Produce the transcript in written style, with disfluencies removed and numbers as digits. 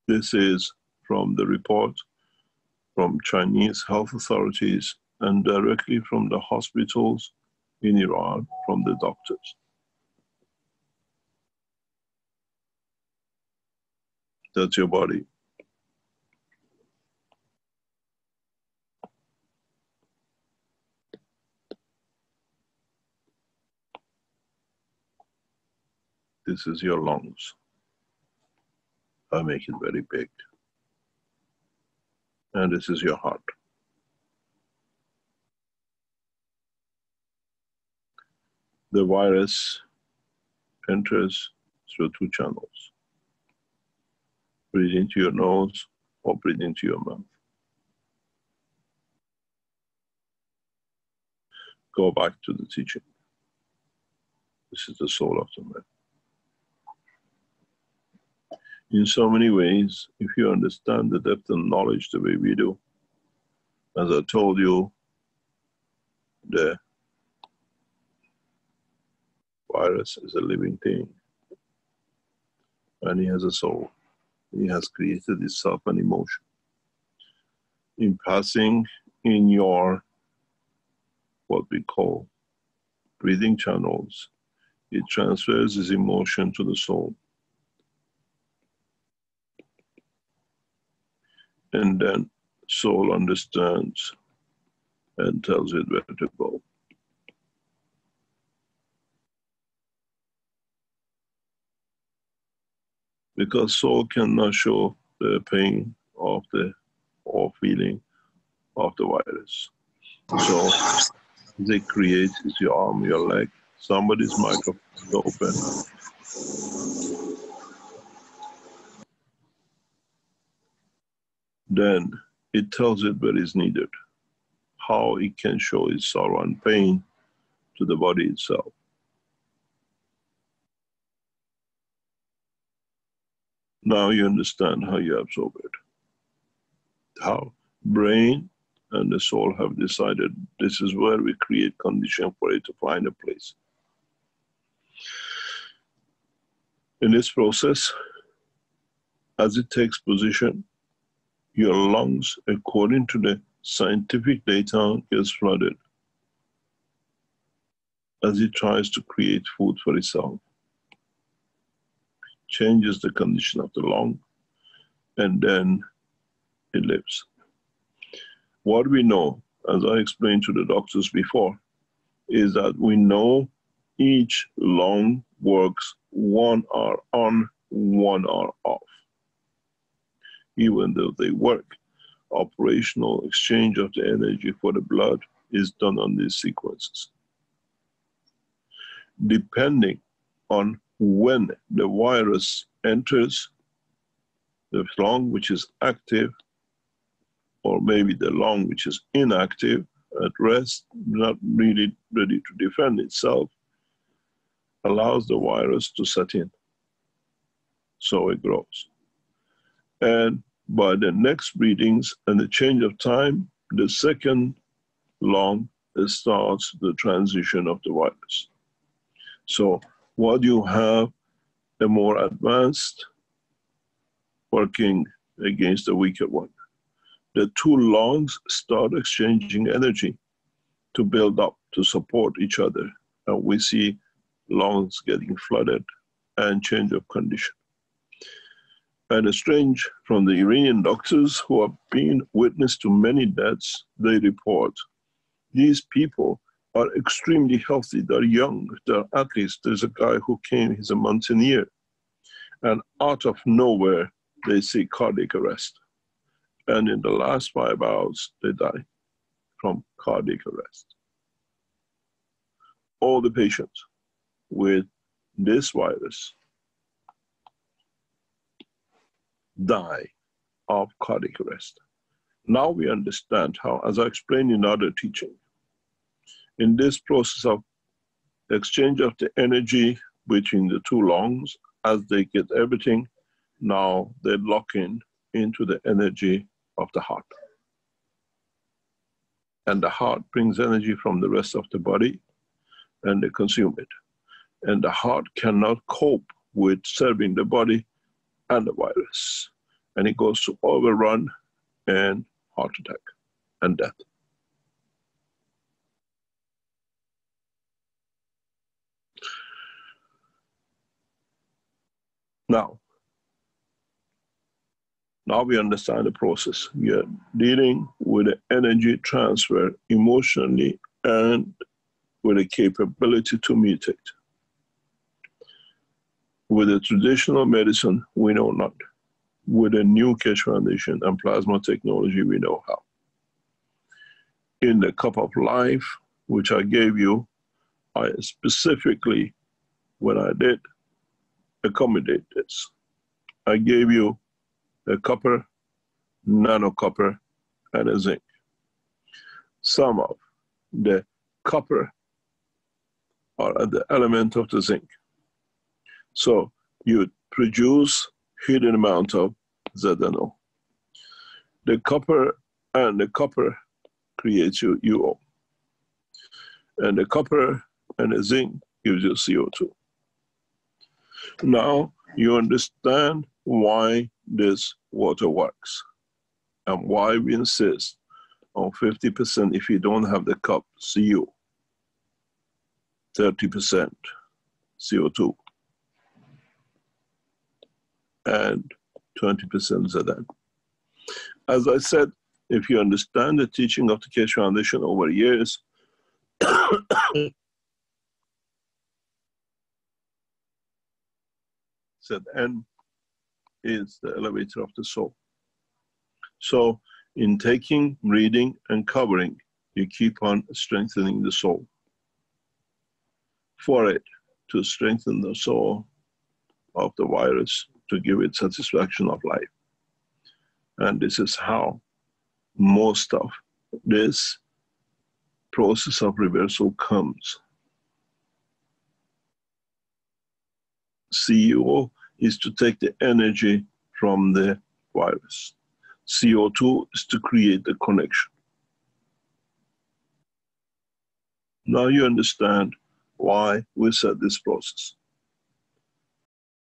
This is from the report from Chinese health authorities and directly from the hospitals in Iran, from the doctors. That's your body. This is your lungs. I make it very big. And this is your heart. The virus enters through two channels. Breathe into your nose or breathe into your mouth. Go back to the teaching. This is the soul of the man. In so many ways, if you understand the depth of knowledge the way we do, as I told you, the virus is a living thing, and he has a soul. He has created itself an emotion. In passing in your, what we call, breathing channels, it transfers his emotion to the soul. And then soul understands and tells it where to go. Because soul cannot show the pain of the or feeling of the virus. So they create is your arm, your leg. Somebody's microphone is open. Then it tells it where it's needed, how it can show its sorrow and pain to the body itself. Now you understand how you absorb it. How brain and the soul have decided this is where we create condition for it to find a place. In this process, as it takes position, your lungs, according to the scientific data, gets flooded as it tries to create food for itself. Changes the condition of the lung, and then it lives. What we know, as I explained to the doctors before, is that we know each lung works 1 hour on, 1 hour off. Even though they work, operational exchange of the energy for the blood is done on these sequences. Depending on when the virus enters the lung, which is active, or maybe the lung, which is inactive, at rest, not really ready to defend itself, allows the virus to set in. So it grows. And by the next breathings and the change of time, the second lung starts the transition of the virus. So what you have, a more advanced working against the weaker one. The two lungs start exchanging energy to build up, to support each other. And we see lungs getting flooded and change of condition. And it's strange, from the Iranian doctors who have been witness to many deaths, they report these people are extremely healthy. They're young, they're athletes. There's a guy who came, he's a mountaineer, and out of nowhere, they see cardiac arrest. And in the last 5 hours, they die from cardiac arrest. All the patients with this virus die of cardiac arrest. Now we understand how, as I explained in other teaching, in this process of exchange of the energy between the two lungs, as they get everything, now they lock in into the energy of the heart. And the heart brings energy from the rest of the body, and they consume it. And the heart cannot cope with serving the body and the virus. and it goes to overrun and heart attack and death. Now we understand the process. We are dealing with the energy transfer emotionally and with the capability to mutate. With the traditional medicine, we know not. With the new Keshe Foundation and plasma technology, we know how. In the cup of life, which I gave you, I specifically, when I did accommodate this, I gave you a copper, nanocopper, and a zinc. Some of the copper are at the element of the zinc. So you produce hidden amount of ZNO. The copper creates your UO. And the copper and the zinc gives you CO2. Now you understand why this water works and why we insist on 50% if you don't have the cup CO, 30% CO2, and 20% ZN. As I said, if you understand the teaching of the Keshe Foundation over years, ZN is the elevator of the soul. So in taking, reading, and covering, you keep on strengthening the soul. For it to strengthen the soul of the virus, to give it satisfaction of life. And this is how most of this process of reversal comes. CO is to take the energy from the virus. CO2 is to create the connection. Now you understand why we said this process.